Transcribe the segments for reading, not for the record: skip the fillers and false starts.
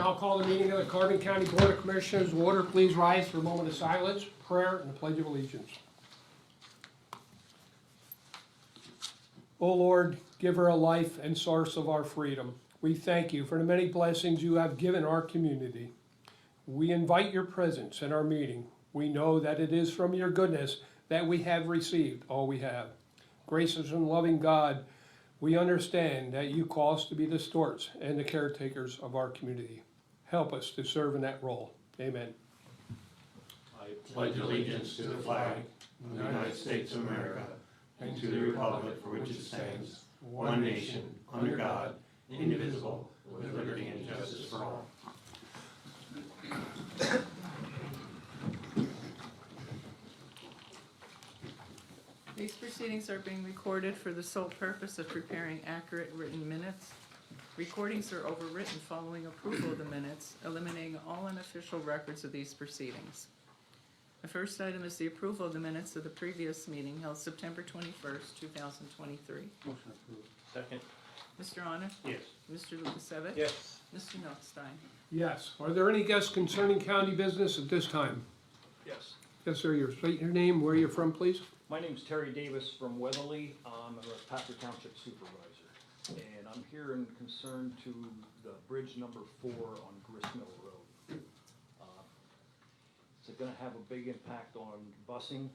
now call the meeting of the Carbon County Board of Commissioners to order. Please rise for a moment of silence, prayer, and the Pledge of Allegiance. O Lord, giver of life and source of our freedom, we thank you for the many blessings you have given our community. We invite your presence in our meeting. We know that it is from your goodness that we have received all we have. Gracious and loving God, we understand that you call us to be the stewards and the caretakers of our community. Help us to serve in that role. Amen. I pledge allegiance to the flag of the United States of America and to the republic for which it stands, one nation, under God, indivisible, with liberty and justice for all. These proceedings are being recorded for the sole purpose of preparing accurate written minutes. Recordings are overwritten following approval of the minutes, eliminating all unofficial records of these proceedings. The first item is the approval of the minutes of the previous meeting held September 21st, 2023. Motion approved. Second. Mr. Honor? Yes. Mr. Lukasevich? Yes. Mr. Notstein? Yes. Are there any guests concerning county business at this time? Yes. Yes, sir. State your name, where you're from, please. My name's Terry Davis from Weatherly. I'm a Patrick Township Supervisor. And I'm here in concern to the bridge number 4 on Gristmill Road. Is it gonna have a big impact on busing,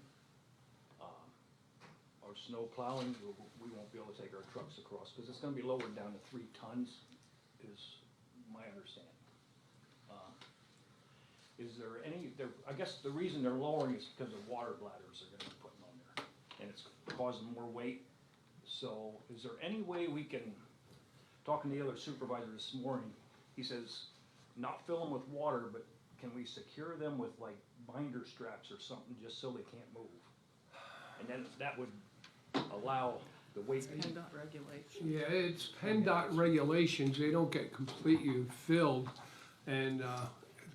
or snow plowing? We won't be able to take our trucks across, because it's gonna be lowered down to 3 tons, is my understanding. Is there any, I guess the reason they're lowering is because of water bladders they're gonna be putting on there, and it's causing more weight. So is there any way we can, talking to the other supervisor this morning, he says, not fill them with water, but can we secure them with like binder straps or something just so they can't move? And then that would allow the weight. PennDOT regulation. Yeah, it's PennDOT regulations. They don't get completely filled, and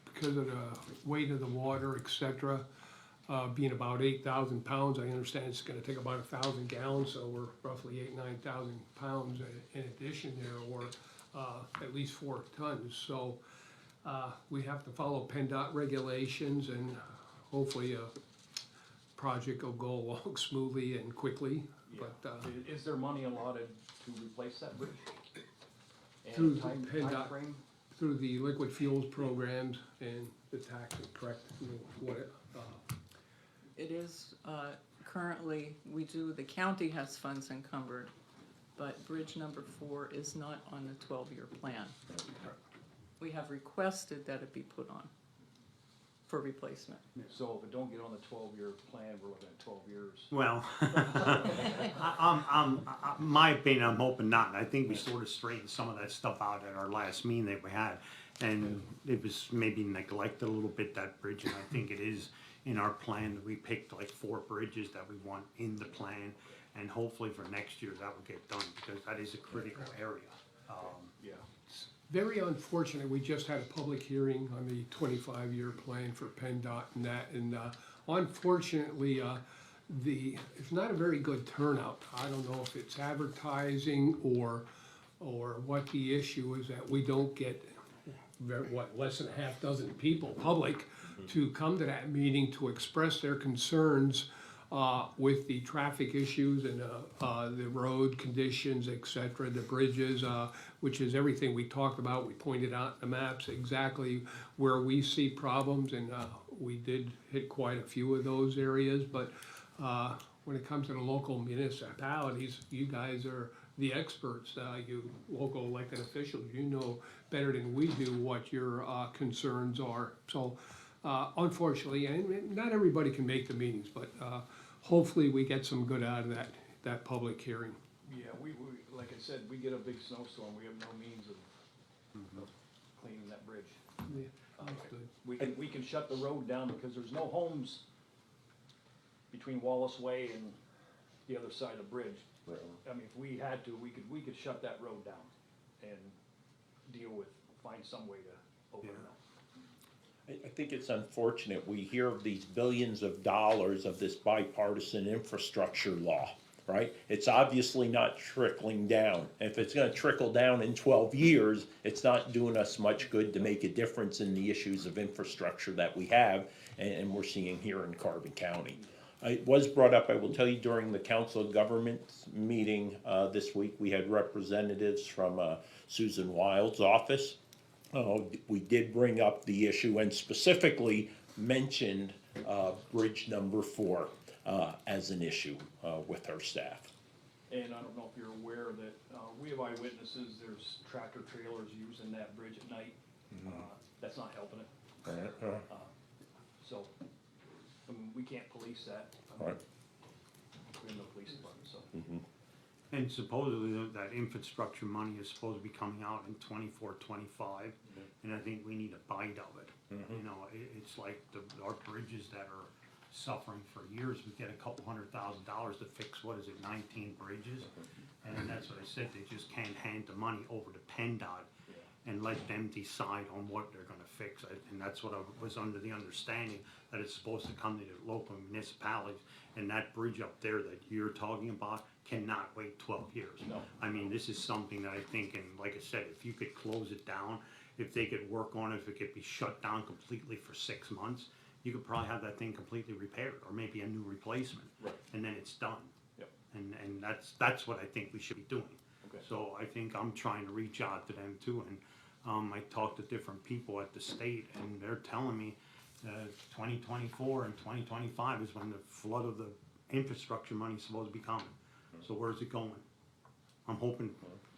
because of the weight of the water, etc., being about 8,000 pounds, I understand it's going to take about 1,000 gallons, so we're roughly 9,000 pounds in addition there, or at least 4 tons. So we have to follow PennDOT regulations, and hopefully a project will go along smoothly and quickly. Yeah. But Is there money allotted to replace that bridge? Through And the time PennDOT. frame? through the liquid fuels programs and the tax, correct? It is, currently, the county has funds encumbered, but bridge number 4 is not on the 12-year plan. We have requested that it be put on for replacement. So if it don't get on the 12-year plan, we're looking at 12 years. Well, my opinion, I'm hoping not. I think we sort of straightened some of that stuff out at our last meeting that we had. And it was maybe neglected a little bit, that bridge, and I think it is in our plan that we picked like 4 bridges that we want in the plan. And hopefully for next year that will get done, because that is a critical area. Yeah. Very unfortunate, we just had a public hearing on the 25-year plan for PennDOT and that, and unfortunately, it's not a very good turnout. I don't know if it's advertising or what the issue is, that we don't get, less than a half dozen people, public, to come to that meeting to express their concerns with the traffic issues and the road conditions, etc., the bridges, which is everything we talked about. We pointed out in the maps exactly where we see problems, and we did hit quite a few of those areas. But when it comes to the local municipalities, you guys are the experts, you local elected officials. You know better than we do what your concerns are. So unfortunately, and not everybody can make the meetings, but hopefully we get some good out of that public hearing. Yeah, we like I said, we get a big snowstorm, we have no means of cleaning that bridge. Yeah, that's good. We can shut the road down because there's no homes between Wallace Way and the other side of the bridge. I mean, if we had to, we could shut that road down and find some way to open it up. I think it's unfortunate we hear of these billions of dollars of this bipartisan infrastructure law. right? It's obviously not trickling down. If it's gonna trickle down in 12 years, it's not doing us much good to make a difference in the issues of infrastructure that we have and we're seeing here in Carbon County. It was brought up, I will tell you, during the Council of Governments meeting this week, we had representatives from Susan Wild's office. We did bring up the issue and specifically mentioned bridge number 4 as an issue with her staff. And I don't know if you're aware that, we have eyewitnesses, there's tractor trailers using that bridge at night. That's not helping it. So, I mean, we can't police that. I mean, Right. We have no police department, so. And supposedly that infrastructure money is supposed to be coming out in 24, 25, and I think we need a bite of it. You know, it's like our bridges that are suffering for years, we get a couple $100,000 to fix, what is it, 19 bridges? And that's what I said, they just can't hand the money over to PennDOT and let them decide on what they're gonna fix. And that's what I was under the understanding, that it's supposed to come to the local municipalities. And that bridge up there that you're talking about cannot wait 12 years. No. I mean, this is something that I think, and like I said, if you could close it down, if they could work on it, if it could be shut down completely for 6 months, you could probably have that thing completely repaired, or maybe a new replacement. Right. And then it's done. Yep. And that's what I think we should be doing. Okay. So I think I'm trying to reach out to them too, and I talked to different people at the state, and they're telling me 2024 and 2025 is when the flood of the infrastructure money is supposed to be coming. So where's it going? I'm hoping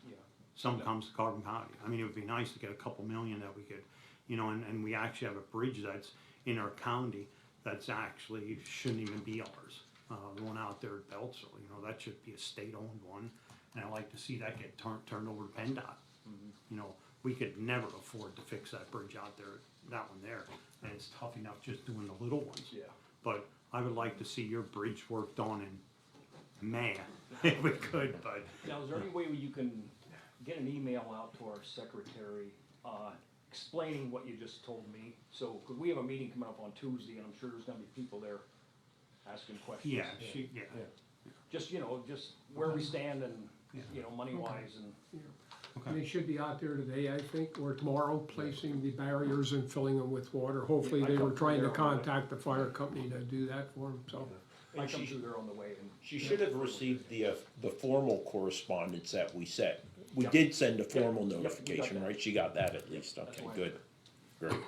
Yeah. some comes to Carbon County. I mean, it would be nice to get a couple million that we could, you know, and we actually have a bridge that's in our county that's actually shouldn't even be ours. The one out there at Beltsville, you know, that should be a state-owned one, and I'd like to see that get turned over to PennDOT. You know, we could never afford to fix that bridge out there, that one there, and it's tough enough just doing the little ones. Yeah. But I would like to see your bridge worked on in May, if we could, but. Now, is there any way where you can get an email out to our secretary, explaining what you just told me? So, could we have a meeting coming up on Tuesday, and I'm sure there's gonna be people there asking questions. Yeah, Just, you know, just where we stand and, you know, money-wise and. And they should be out there today, I think, or tomorrow, placing the barriers and filling them with water. Hopefully, they were trying to contact the fire company to do that for them, so. I come through there on the way and. She should have received the formal correspondence that we sent. We did send a formal we got notification, that. right? She got that at least, That's okay, fine. good, great.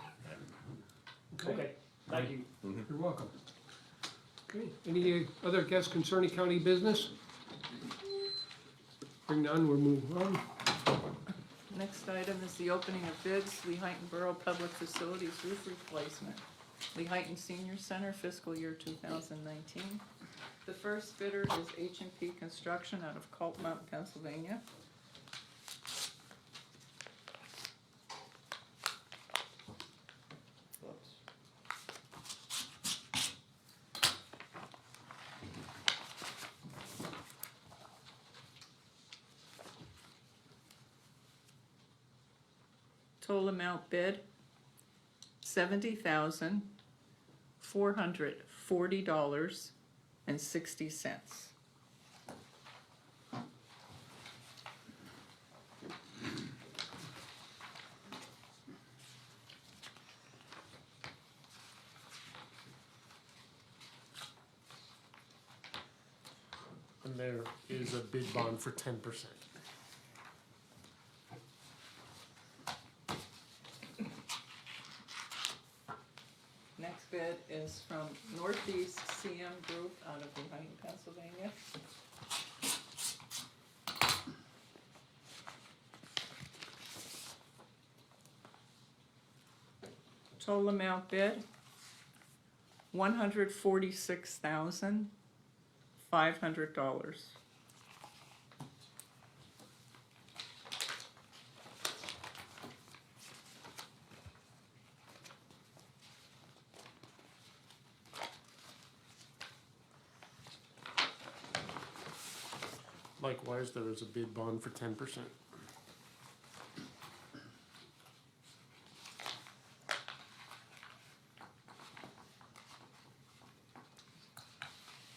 Okay, thank you. You're welcome. Okay, any other guests concerning county business? Hearing none, we'll move on. Next item is the opening of bids, Lehighton Borough Public Facilities Roof Replacement. Lehighton Senior Center fiscal year 2019. The first bidder is H&P Construction out of Colt Mountain, Pennsylvania. Total amount bid, $70,440.60. And there is a bid bond for 10%. Next bid is from Northeast CM Group out of Lehighton, Pennsylvania. Total amount bid, $146,500. Likewise, there is a bid bond for 10%.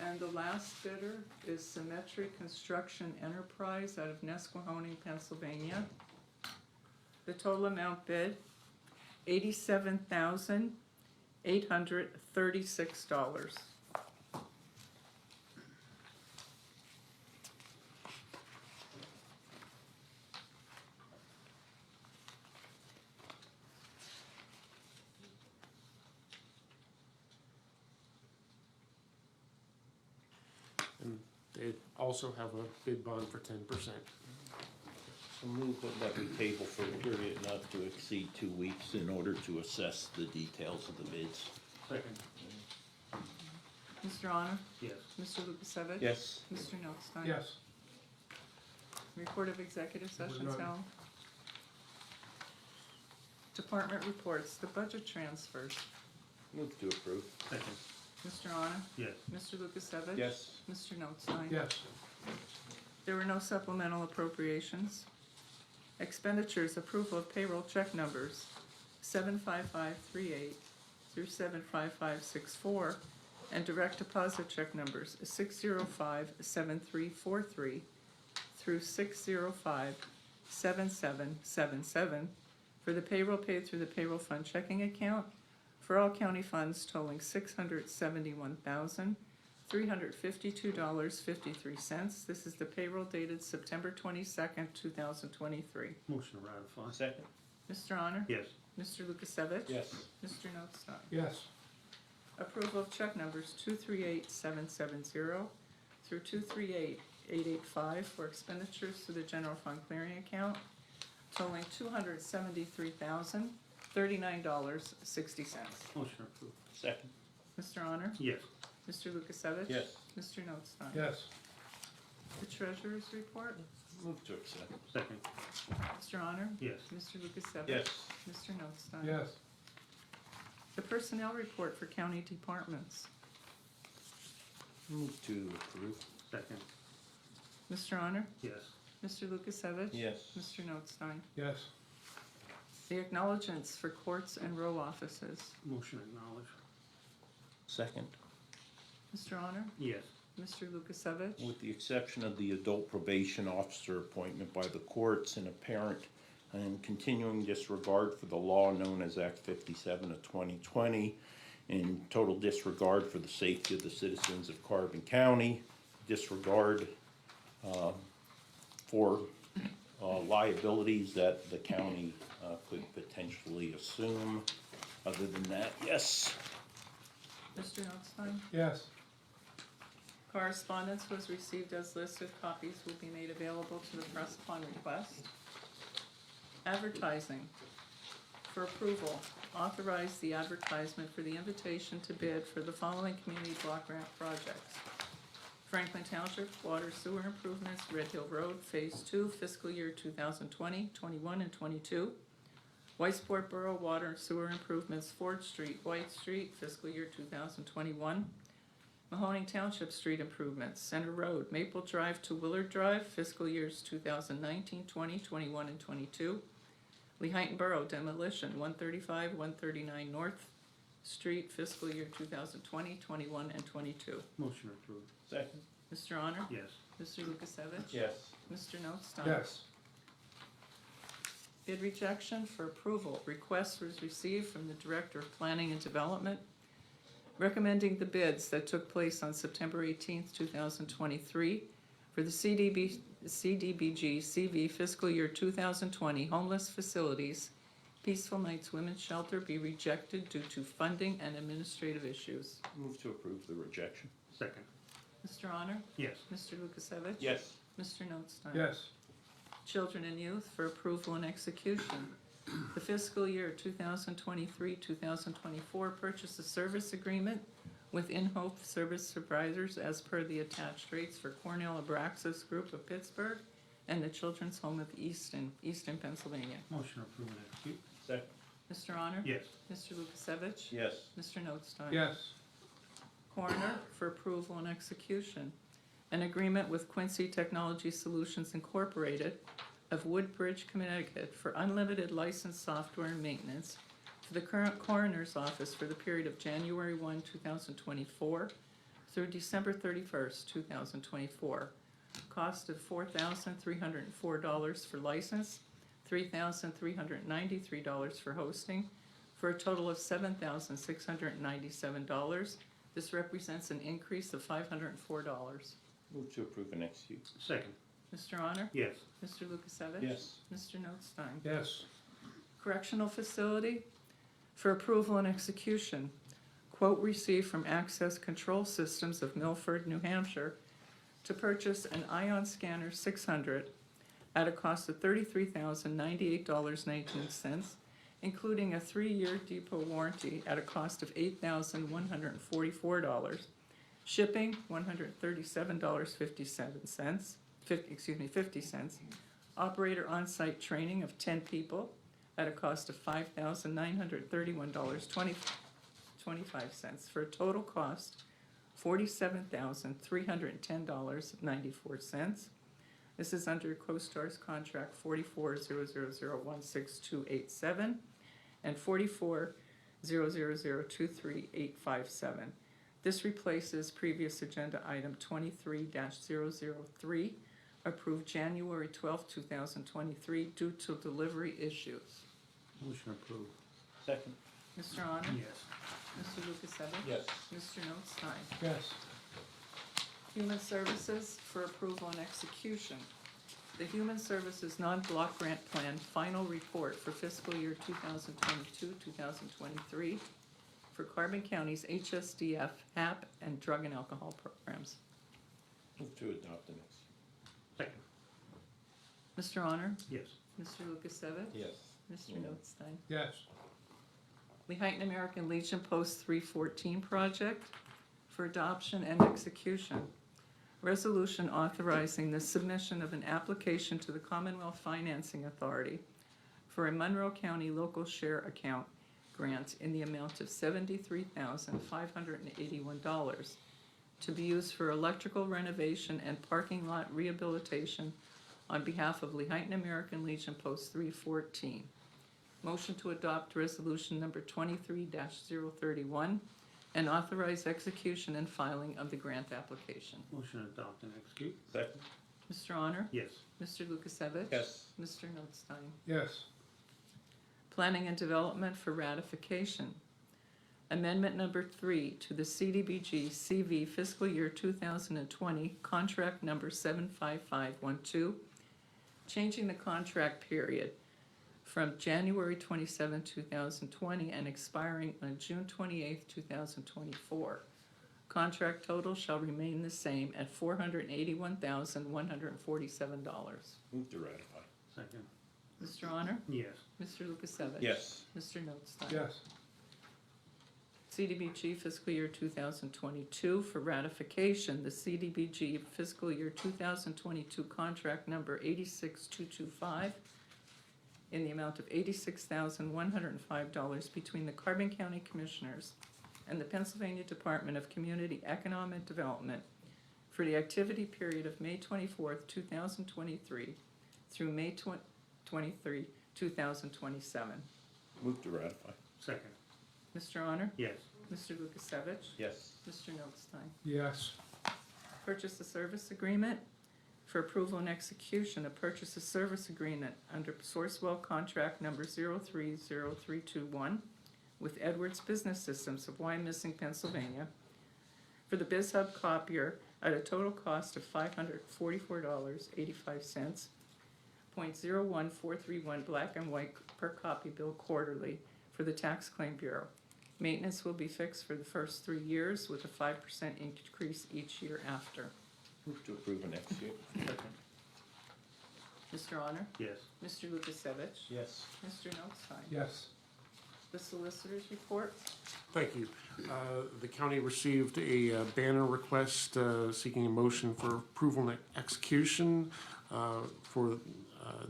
And And the last bidder is Symmetry Construction Enterprise out of Nesquehoning, Pennsylvania. The total amount bid, $87,836. And they also have a bid bond for 10%. So move that we table for a period not to exceed 2 weeks in order to assess the details of the bids. Second. Mr. Honor? Yes. Mr. Lukasevich? Yes. Mr. Notstein? Yes. Report of executive sessions none. held. Department reports, the budget transfers. Move to approve. Second. Mr. Honor? Yes. Mr. Lukasevich? Yes. Mr. Notstein? Yes. There were no supplemental appropriations. Expenditures, approval of payroll check numbers 75538 through 75564, and direct deposit check numbers 6057343 through 6057777 for the payroll paid through the payroll fund checking account for all county funds totaling $671,352.53. This is the payroll dated September 22nd, 2023. Motion to ratify. Second. Mr. Honor? Yes. Mr. Lukasevich? Yes. Mr. Notstein? Yes. Approval of check numbers 238770 through 238885 for expenditures to the general fund clearing account totaling $273,039.60. Motion approved. Second. Mr. Honor? Yes. Mr. Lukasevich? Yes. Mr. Notstein? Yes. The treasurer's report? Move to accept. Second. Mr. Honor? Yes. Mr. Lukasevich? Yes. Mr. Notstein? Yes. The personnel report for county departments. Move to approve. Second. Mr. Honor? Yes. Mr. Lukasevich? Yes. Mr. Notstein? Yes. The acknowledgements for courts and row offices. Motion acknowledged. Second. Mr. Honor? Yes. Mr. Lukasevich? With the exception of the adult probation officer appointment by the courts and apparent and continuing disregard for the law known as Act 57 of 2020, and total disregard for the safety of the citizens of Carbon County, disregard for liabilities that the county could potentially assume. Other than that, yes. Mr. Notstein? Yes. Correspondence was received as listed. Copies will be made available to the press upon request. Advertising. For approval, authorize the advertisement for the invitation to bid for the following community block grant projects. Franklin Township Water Sewer Improvements, Red Hill Road, Phase 2, fiscal year 2020, 21, and 22. Whitesport Borough Water and Sewer Improvements, Ford Street, White Street, fiscal year 2021. Mahoning Township Street Improvements, Center Road, Maple Drive to Willard Drive, fiscal years 2019, 20, 21, and 22. Lehighton Borough Demolition, 135, 139 North Street, fiscal year 2020, 21, and 22. Motion approved. Second. Mr. Honor? Yes. Mr. Lukasevich? Yes. Mr. Notstein? Yes. Bid rejection for approval. Request was received from the Director of Planning and Development recommending the bids that took place on September 18th, 2023 for the CDBG CV fiscal year 2020 homeless facilities Peaceful Nights Women's Shelter be rejected due to funding and administrative issues. Move to approve the rejection. Second. Mr. Honor? Yes. Mr. Lukasevich? Yes. Mr. Notstein? Yes. Children and Youth for approval and execution. The fiscal year 2023-2024 purchase of service agreement with In-Hope Service Supervisors as per the attached rates for Cornell Abraxas Group of Pittsburgh and the Children's Home of Easton, Pennsylvania. Motion approved and execute. Second. Mr. Honor? Yes. Mr. Lukasevich? Yes. Mr. Notstein? Yes. Coroner for approval and execution. An agreement with Quincy Technology Solutions Incorporated of Woodbridge, Connecticut for unlimited licensed software and maintenance for the current coroner's office for the period of January 1, 2024 through December 31st, 2024. Cost of $4,304 for license, $3,393 for hosting, for a total of $7,697. This represents an increase of $504. Move to approve and execute. Second. Mr. Honor? Yes. Mr. Lukasevich? Yes. Mr. Notstein? Yes. Correctional Facility for approval and execution. Quote received from Access Control Systems of Milford, New Hampshire to purchase an Ion Scanner 600 at a cost of $33,098.19, including a 3-year depot warranty at a cost of $8,144. Shipping, $137.50. Operator on-site training of 10 people at a cost of $5,931.25 for a total cost $47,310.94. This is under CoStar's contract 4400016287 and 4400023857. This replaces previous agenda item 23-003, approved January 12, 2023, due to delivery issues. Motion approved. Second. Mr. Honor? Yes. Mr. Lukasevich? Yes. Mr. Notstein? Yes. Human Services for approval and execution. The Human Services Non-Block Grant Plan Final Report for fiscal year 2022-2023 for Carbon County's HSDF, HAP, and drug and alcohol programs. Move to adopt and execute. Second. Mr. Honor? Yes. Mr. Lukasevich? Yes. Mr. Notstein? Yes. Lehighton American Legion Post 314 project for adoption and execution. Resolution authorizing the submission of an application to the Commonwealth Financing Authority for a Monroe County local share account grant in the amount of $73,581 to be used for electrical renovation and parking lot rehabilitation on behalf of Lehighton American Legion Post 314. Motion to adopt resolution number 23-031 and authorize execution and filing of the grant application. Motion adopt and execute. Second. Mr. Honor? Yes. Mr. Lukasevich? Yes. Mr. Notstein? Yes. Planning and Development for ratification. Amendment number 3 to the CDBG CV fiscal year 2020 contract number 75512, changing the contract period from January 27, 2020 and expiring on June 28, 2024. Contract total shall remain the same at $481,147. Move to ratify. Second. Mr. Honor? Yes. Mr. Lukasevich? Yes. Mr. Notstein? Yes. CDBG fiscal year 2022 for ratification, the CDBG fiscal year 2022 contract number 86225 in the amount of $86,105 between the Carbon County Commissioners and the Pennsylvania Department of Community Economic Development for the activity period of May 24th, 2023 through May 23, 2027. Move to ratify. Second. Mr. Honor? Yes. Mr. Lukasevich? Yes. Mr. Notstein? Yes. Purchase of service agreement for approval and execution. A purchase of service agreement under Sourcewell contract number 030321 with Edwards Business Systems of Wyomissing, Pennsylvania for the BizHub copier at a total cost of $544.85, 0.01431 black and white per copy bill quarterly for the Tax Claim Bureau. Maintenance will be fixed for the first 3 years with a 5% increase each year after. Move to approve and execute. Second. Mr. Honor? Yes. Mr. Lukasevich? Yes. Mr. Notstein? Yes. The Solicitor's Report? Thank you. The county received a banner request seeking a motion for approval and execution for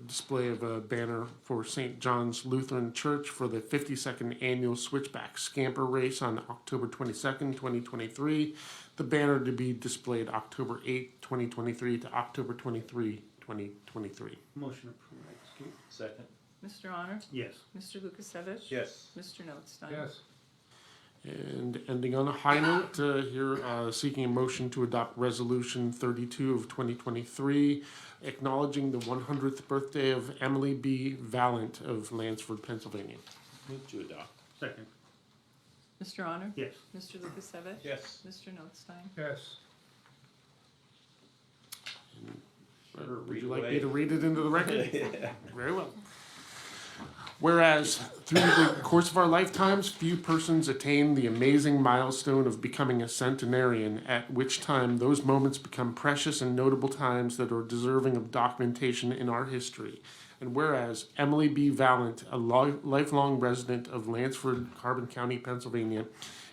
display of a banner for St. John's Lutheran Church for the 52nd Annual Switchback Scamper Race on October 22nd, 2023. The banner to be displayed October 8th, 2023 to October 23, 2023. Motion approved. Execute. Second. Mr. Honor? Yes. Mr. Lukasevich? Yes. Mr. Notstein? Yes. And ending on a high note, here seeking a motion to adopt Resolution 32 of 2023, acknowledging the 100th birthday of Emily B. Vallant of Lansford, Pennsylvania. Move to adopt. Second. Mr. Honor? Yes. Mr. Lukasevich? Yes. Mr. Notstein? Yes. Would you like me to read it into the record? Very well. Whereas, through the course of our lifetimes, few persons attain the amazing milestone of becoming a centenarian, at which time those moments become precious and notable times that are deserving of documentation in our history. And whereas Emily B. Vallant, a lifelong resident of Lansford, Carbon County, Pennsylvania,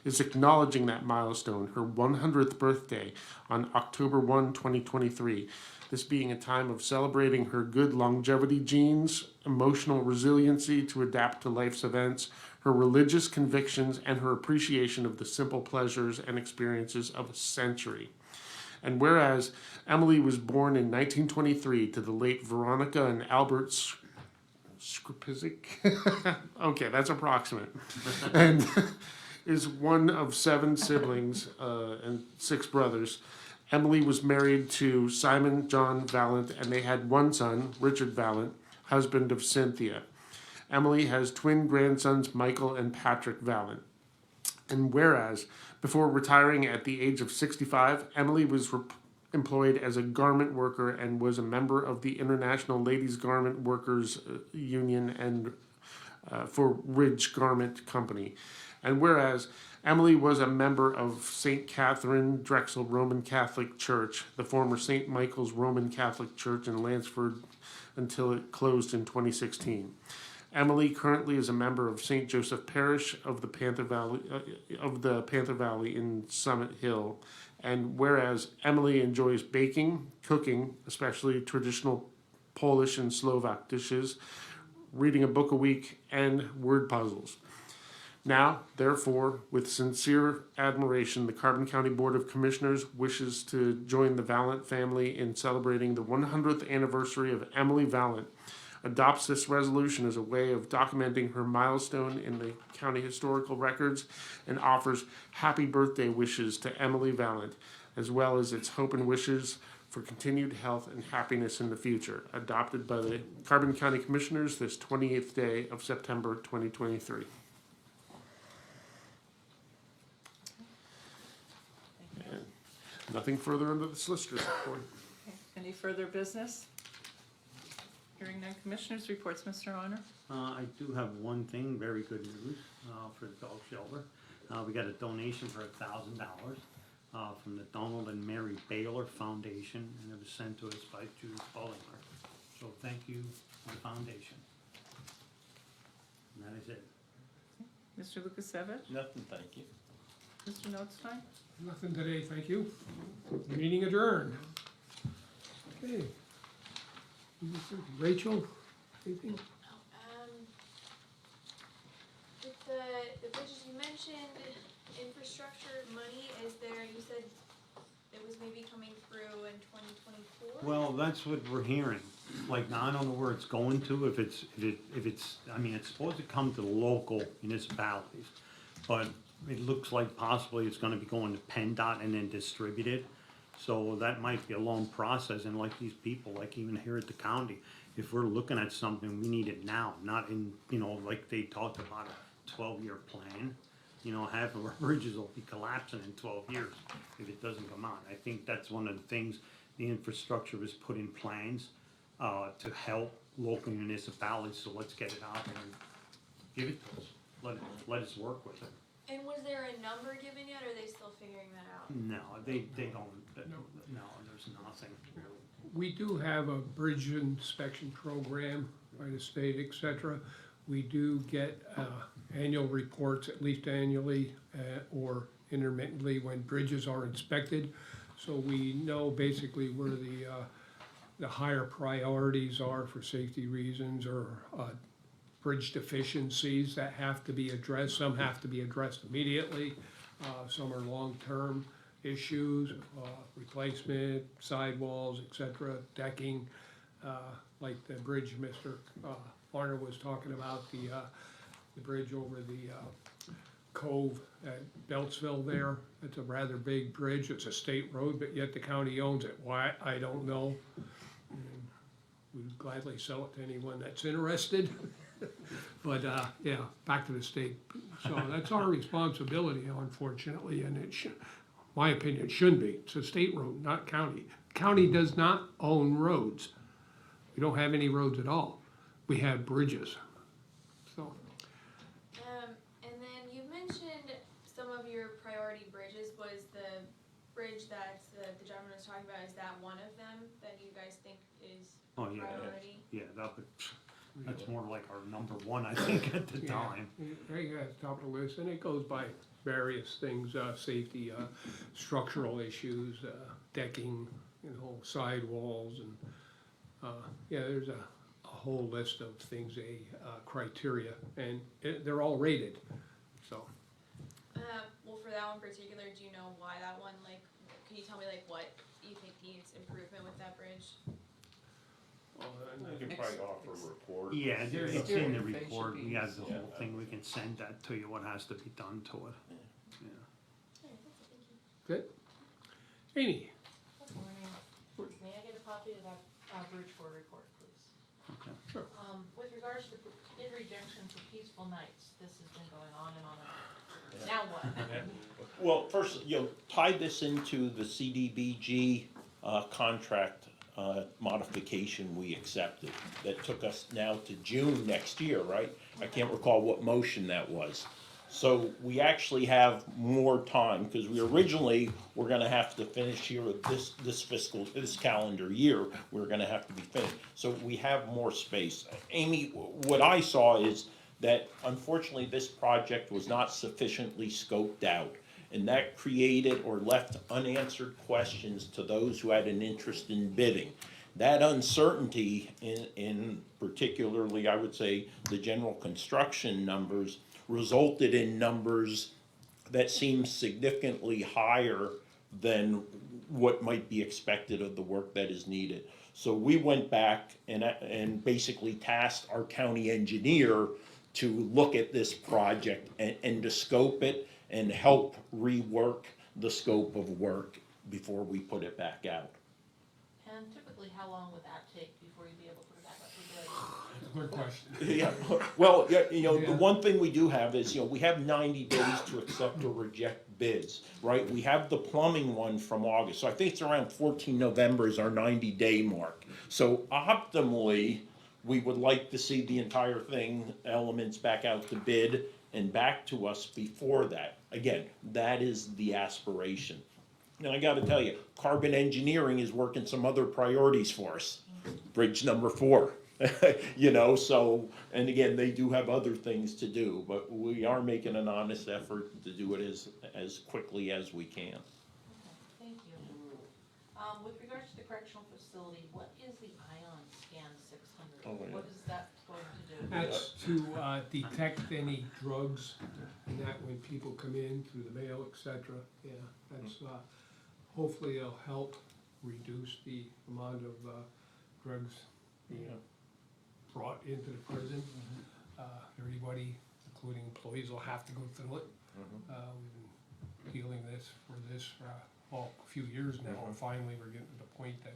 is acknowledging that milestone, her 100th birthday, on October 1, 2023. This being a time of celebrating her good longevity genes, emotional resiliency to adapt to life's events, her religious convictions, and her appreciation of the simple pleasures and experiences of a century. And whereas Emily was born in 1923 to the late Veronica and Albert Skripizik, okay, that's approximate, and is one of 7 siblings and 6 brothers. Emily was married to Simon John Vallant, and they had one son, Richard Vallant, husband of Cynthia. Emily has twin grandsons, Michael and Patrick Vallant. And whereas, before retiring at the age of 65, Emily was employed as a garment worker and was a member of the International Ladies Garment Workers Union and for Ridge Garment Company. And whereas Emily was a member of St. Catherine Drexel Roman Catholic Church, the former St. Michael's Roman Catholic Church in Lansford until it closed in 2016. Emily currently is a member of St. Joseph Parish of the Panther Valley in Summit Hill. And whereas Emily enjoys baking, cooking, especially traditional Polish and Slovak dishes, reading a book a week, and word puzzles. Now, therefore, with sincere admiration, the Carbon County Board of Commissioners wishes to join the Vallant family in celebrating the 100th anniversary of Emily Vallant, adopts this resolution as a way of documenting her milestone in the county historical records, and offers happy birthday wishes to Emily Vallant, as well as its hope and wishes for continued health and happiness in the future, adopted by the Carbon County Commissioners this 28th day of September 2023. Nothing further under the solicitor's report. Okay. Any further business? Hearing none, Commissioners' reports, Mr. Honor? I do have one thing, very good news, for the dog shelter. We got a donation for $1,000, from the Donald and Mary Baylor Foundation, and it was sent to us by Judith Bollinger. So thank you, my foundation. And that is it. Mr. Lukasevich? Nothing, thank you. Mr. Notstein? Nothing today, thank you. Meeting adjourned. Okay. Rachel, anything? With the bridges you mentioned, infrastructure money, is there, you said it was maybe coming through in 2024? Well, that's what we're hearing. Like, now I don't know where it's going to, if it's, I mean, it's supposed to come to the local municipalities, but it looks like possibly it's gonna be going to PennDOT and then distributed. So that might be a long process, and like these people, like even here at the county, if we're looking at something, we need it now, not in, you know, like they talked about a 12-year plan. You know, half of our bridges will be collapsing in 12 years if it doesn't come on. I think that's one of the things the infrastructure was put in plans to help local municipalities, so let's get it out there and give it to us. Let us work with it. And was there a number given yet, or are they still figuring that out? No, they don't, no, there's nothing really. We do have a bridge inspection program by the state, et cetera. We do get annual reports, at least annually or intermittently, when bridges are inspected. So we know basically where the higher priorities are for safety reasons, or bridge deficiencies that have to be addressed. Some have to be addressed immediately. Some are long-term issues, replacement, sidewalls, et cetera, decking, like the bridge Mr. Arner was talking about, the bridge over the Cove at Beltsville there. It's a rather big bridge. It's a state road, but yet the county owns it. Why, I don't know. And we'd gladly sell it to anyone that's interested. But, yeah, back to the state. So that's our responsibility, unfortunately, and it should, my opinion, it shouldn't be. It's a state road, not county. County does not own roads. We don't have any roads at all. We have bridges. So, And then you mentioned some of your priority bridges. Was the bridge that the gentleman was talking about, is that one of them that you guys think is Oh, yeah, priority? yeah, that's more like our number one, I think, at the yeah, time. right at the top of the list, and it goes by various things, safety, structural issues, decking, sidewalls, and, yeah, there's a whole list of things, criteria, and they're all rated, so. Well, for that one particular, do you know why that one, like, can you tell me, like, what you think needs improvement with that bridge? We can probably offer a report. Yeah, it's in the Exterior face report, should we be- have the Yeah. whole thing, we can send that to you, what has to be done to it. Yeah. Alright, that's it, thank you. Good. Amy, Good morning. May I get a copy of that Bridgeport report, please? Okay. sure. With regards to interjection for peaceful nights, this has been going on and on and on. Now what? Well, first, tie this into the CDBG contract modification we accepted. That took us now to June next year, right? I can't recall what motion that was. So we actually have more time, because we originally were gonna have to finish here with this calendar year, we're gonna have to be finished. So we have more space. Amy, what I saw is that unfortunately this project was not sufficiently scoped out. And that created or left unanswered questions to those who had an interest in bidding. That uncertainty in particularly, I would say, the general construction numbers resulted in numbers that seem significantly higher than what might be expected of the work that is needed. So we went back and basically tasked our county engineer to look at this project and to scope it and help rework the scope of work before we put it back out. And typically, how long would that take before you'd be able to put it back up for bid? Good question. Yeah, well, the Yeah. one thing we do have is, we have 90 days to accept or reject bids, right? We have the plumbing one from August, so I think it's around 14 November is our 90-day mark. So optimally, we would like to see the entire thing, elements back out to bid and back to us before that. Again, that is the aspiration. Now, I gotta tell you, Carbon Engineering is working some other priorities for us. Bridge number 4, so, and again, they do have other things to do, but we are making an honest effort to do it as quickly as we can. Okay, thank you. With regards to the correctional facility, what is the ion scan 600? Oh, yeah. What is that going to do? That's to detect any drugs and that when people come in through the mail, et cetera. Yeah, that's, hopefully it'll help reduce the amount of drugs being brought into the prison. Everybody, including employees, will have to go through it. We've been dealing for this for a few years now, and finally we're getting to the point that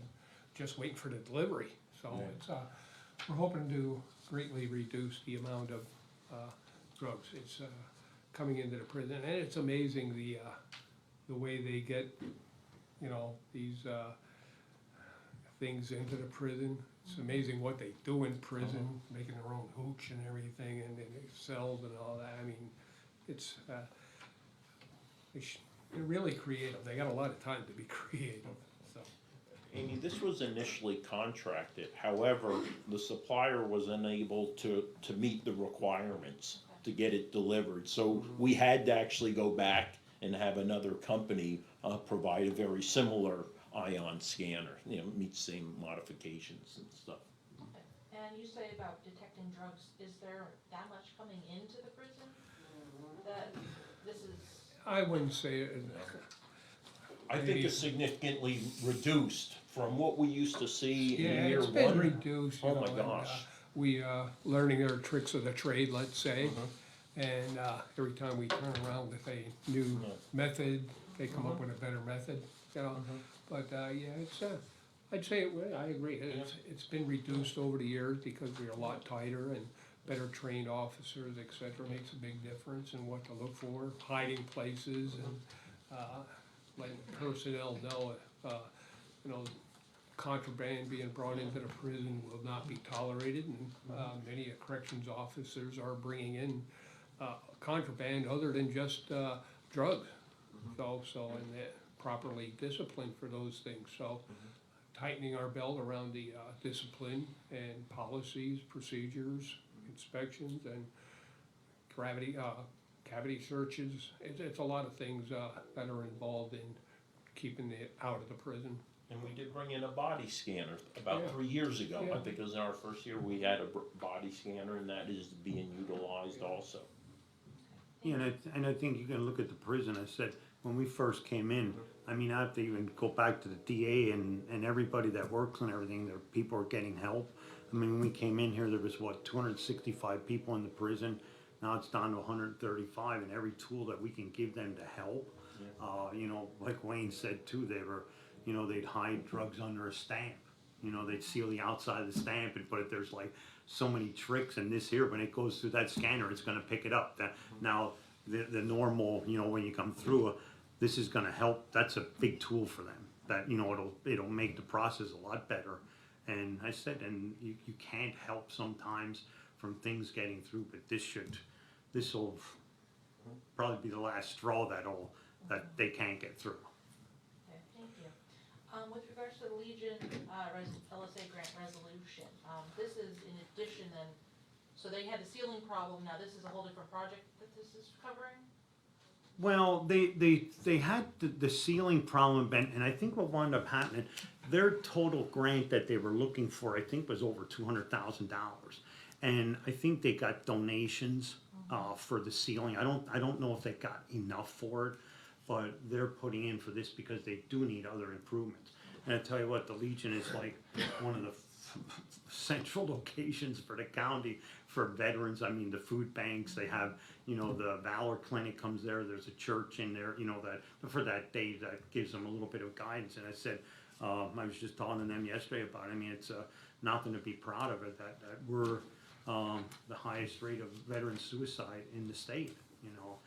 just waiting for the delivery. So it's, we're hoping to greatly reduce the amount of drugs. It's coming into the prison, and it's amazing the way they get, these things into the prison. It's amazing what they do in prison, making their own hooch and everything, and in cells and all that. I mean, it's they're really creative. They got a lot of time to be creative. So. Amy, this was initially contracted, however, the supplier was unable to meet the requirements to get it delivered. So we had to actually go back and have another company provide a very similar ion scanner, meet the same modifications and stuff. Okay. And you say about detecting drugs, is there that much coming into the prison? That this is, I wouldn't say it. I think it's significantly reduced from what we used to see Yeah, in year it's been one. reduced. Oh my and, gosh. we learning our tricks of the trade, let's say. And, every time we turn around with a new method, they come up with a better method, you know? But, yeah, it's, I'd say, I agree, it's been reduced over the years because we're a lot tighter and better trained officers, et cetera, makes a big difference in what to look for, hiding places and, letting personnel know, you know, contraband being brought into the prison will not be tolerated, and, many corrections officers are bringing in, contraband other than just, drugs. So, and they're properly disciplined for those things, so tightening our belt around the, discipline and policies, procedures, inspections, and cavity searches, it's a lot of things, that are involved in keeping it out of the prison. And we did bring in a body scanner about Yeah. 3 years ago. Yeah. I think it was in our first year, we had a body scanner, and that is being utilized also. Yeah, and I think you can look at the prison, I said, when we first came in, I mean, I have to even go back to the DA and everybody that works and everything, there, people are getting help. I mean, when we came in here, there was what, 265 people in the prison, now it's down to 135, and every tool that we can give them to help. You know, like Wayne said too, they were, you know, they'd hide drugs under a stamp. You know, they'd seal the outside of the stamp and put it, there's like so many tricks, and this here, when it goes through that scanner, it's gonna pick it up. Now, the normal, you know, when you come through, this is gonna help, that's a big tool for them. That, you know, it'll make the process a lot better. And I said, and you can't help sometimes from things getting through, but this'll probably be the last straw that they can't get through. Okay, thank you. With regards to the Legion, LSA grant resolution, this is in addition then, so they had a ceiling problem, now this is a whole different project that this is covering? Well, they had the ceiling problem, and I think what wound up happening, their total grant that they were looking for, I think, was over $200,000, and I think they got donations for the ceiling. I don't know if they got enough for it, but they're putting in for this because they do need other improvements. And I tell you what, the Legion is like one of the central locations for the county for veterans. I mean, the food banks, they have, you know, the Valor Clinic comes there, there's a church in there, you know, that for that day that gives them a little bit of guidance. And I said, I was just talking to them yesterday about it. I mean, it's nothing to be proud of it, that we're the highest rate of veteran suicide in the state, you know.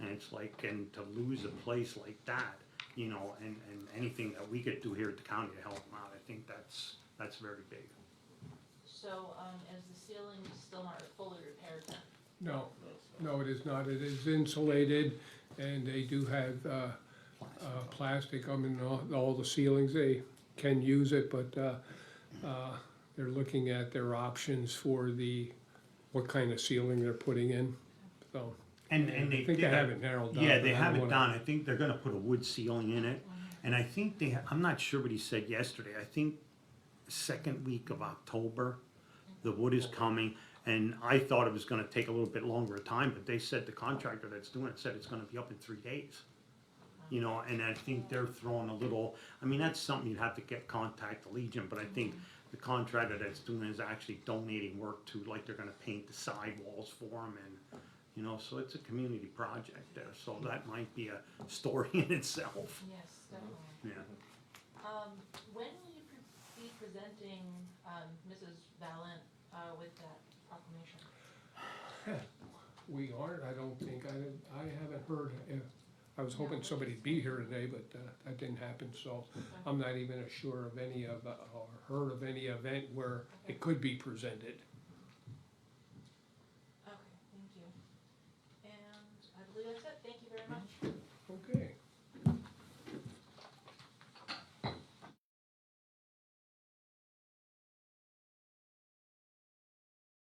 And it's like, and to lose a place like that, you know, and anything that we could do here at the county to help them out, I think that's very big. So, is the ceiling still not fully repaired then? No, it is not, it is insulated, and they do have, plastic, I mean, all the ceilings, they can use it, but, they're looking at their options for what kind of ceiling they're putting in, so. And I they think they have it narrowed down. Yeah, but they I have don't it wanna- down. I think they're gonna put a wood ceiling in it. And I think I'm not sure what he said yesterday. I think second week of October, the wood is coming. And I thought it was gonna take a little bit longer time, but they said the contractor that's doing it said it's gonna be up in 3 days. You know, and I think they're throwing a little, I mean, that's something you'd have to contact the Legion, but I think the contractor that's doing it is actually donating work to, like they're gonna paint the sidewalls for them, and, you know, so it's a community project there, so that might be a story in itself. Yes, definitely. Yeah. When will you be presenting, Mrs. Valent, with that proclamation? We aren't, I don't think, I haven't heard, I was hoping somebody'd be here today, but, that didn't happen, so I'm not even sure of any of, or heard of any event where it could be presented.